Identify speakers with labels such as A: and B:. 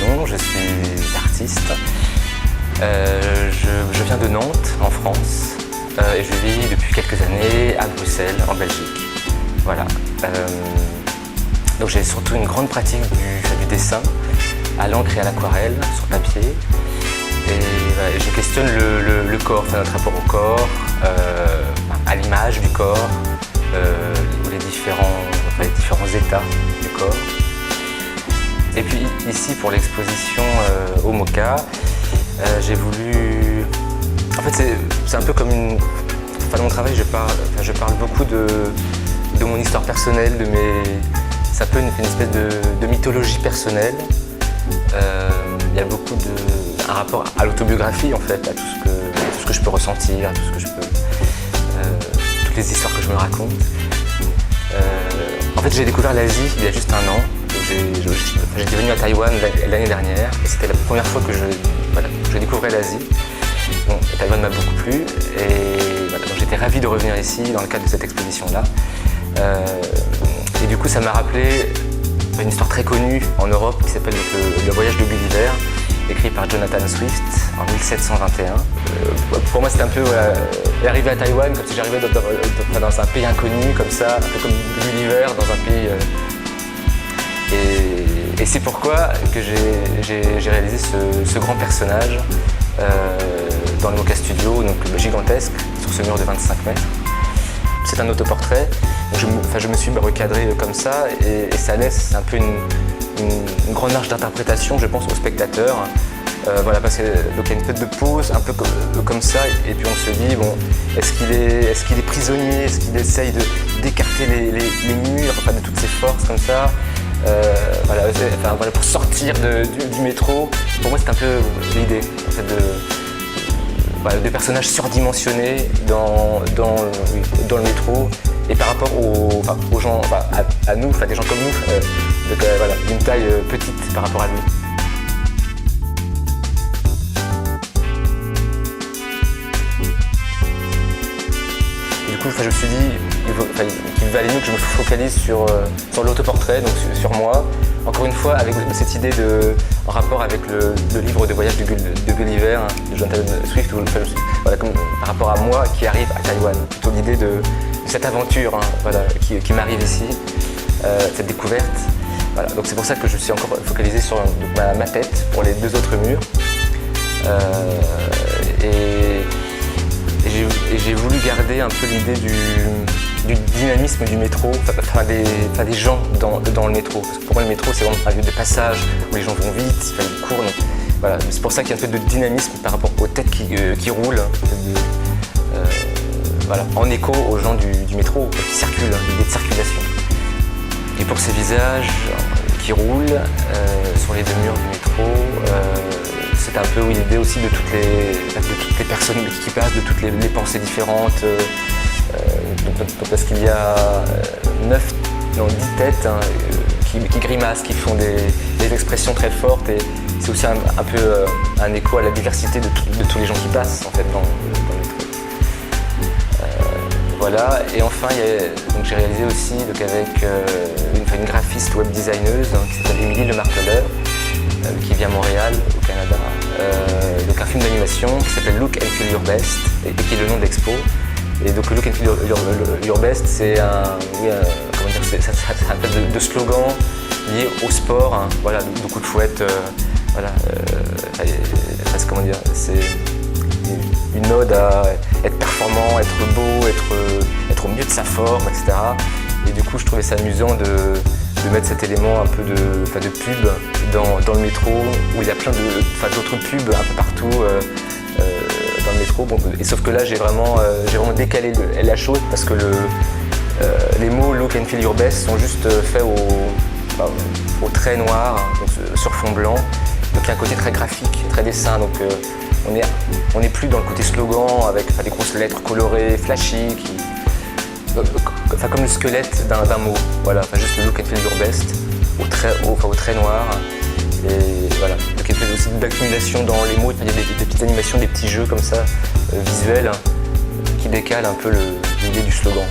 A: prénom, je suis artiste. Je viens de Nantes, en France, et je vis depuis quelques années à Bruxelles, en Belgique. Voilà. Donc j'ai surtout une grande pratique du dessin, à l'encre et à l'aquarelle, sur papier. Et je questionne le corps, enfin, notre rapport au corps, à l'image du corps, les différents états du corps. Et puis ici, pour l'exposition au MoCA, j'ai voulu... En fait, c'est un peu comme une... Enfin, dans mon travail, je parle beaucoup de mon histoire personnelle, c'est un peu une espèce de mythologie personnelle. Il y a beaucoup un rapport à l'autobiographie, en fait, à tout ce que je peux ressentir, à tout ce que je peux... toutes les histoires que je me raconte. En fait, j'ai découvert l'Asie il y a juste un an. J'étais venu à Taïwan l'année dernière et c'était la première fois que je découvrais l'Asie. Bon, Taïwan m'a beaucoup plu et voilà, donc j'étais ravi de revenir ici dans le cadre de cette exposition-là. Et du coup, ça m'a rappelé une histoire très connue en Europe qui s'appelle le voyage de Gulliver, écrit par Jonathan Swift en 1721. Pour moi, c'était un peu arriver à Taïwan comme si j'arrivais dans un pays inconnu, comme ça, un peu comme Gulliver dans un pays... Et c'est pourquoi que j'ai réalisé ce grand personnage dans le MoCA Studio, donc gigantesque, sur ce mur de 25 mètres. C'est un autoportrait, je me suis recadré comme ça et ça laisse un peu une grande marge d'interprétation, je pense, aux spectateurs. Voilà, parce que donc il y a une tête de pause, un peu comme ça, et puis on se dit, bon, est-ce qu'il est prisonnier, est-ce qu'il essaye d'écarter les murs, enfin, de toutes ses forces comme ça. Voilà, pour sortir du métro, pour moi c'est un peu l'idée en fait, de personnages surdimensionnés dans le métro et par rapport aux gens, à nous, des gens comme nous, d'une taille petite par rapport à lui. Du coup, je me suis dit qu'il valait mieux que je me focalise sur l'autoportrait, donc sur moi. Encore une fois, avec cette idée en rapport avec le livre de voyage de Gulliver, de Jonathan Swift, par rapport à moi qui arrive à Taïwan. Plutôt l'idée de cette aventure qui m'arrive ici, cette découverte. Voilà. Donc c'est pour ça que je suis encore focalisé sur ma tête pour les deux autres murs. Et j'ai voulu garder un peu l'idée du dynamisme du métro, des gens dans le métro. Parce que pour moi, le métro, c'est vraiment un lieu de passage où les gens vont vite, ils courent. Donc, voilà. C'est pour ça qu'il y a un peu de dynamisme par rapport aux têtes qui roulent, en écho aux gens du métro qui circulent, l'idée de circulation. Et pour ces visages qui roulent sur les deux murs du métro, c'est un peu l'idée aussi de toutes les personnes qui passent, de toutes les pensées différentes. Parce qu'il y a 10 têtes qui grimacent, qui font des expressions très fortes. Et c'est aussi un peu un écho à la diversité de tous les gens qui passent en fait, dans le métro. Voilà. Et enfin, j'ai réalisé aussi avec une graphiste web designeuse qui s'appelle Émilie Le Marteleur, qui vit à Montréal, au Canada. Donc un film d'animation qui s'appelle Look and Feel Your Best et qui est le nom de l'expo. Et donc Look and Feel Your Best, c'est un peu de slogan lié au sport. Hein. Voilà, de coups de fouette. C'est une ode à être performant, être beau, être au mieux de sa forme, etc. Et du coup, je trouvais ça amusant de mettre cet élément un peu de pub dans le métro, où il y a plein d'autres pubs un peu partout dans le métro. Bon, et sauf que là, j'ai vraiment décalé la chose parce que les mots Look and Feel Your Best sont juste faits au trait noir, donc sur fond blanc. Donc il y a un côté très graphique, très dessin. Donc on n'est plus dans le côté slogan avec des grosses lettres colorées, flashy, comme le squelette d'un mot. Voilà, juste le Look and Feel Your Best au trait noir. Et voilà. Donc il y a aussi d'accumulation dans les mots. Il y a des petites animations, des petits jeux comme ça, visuels, qui décalent un peu l'idée du slogan.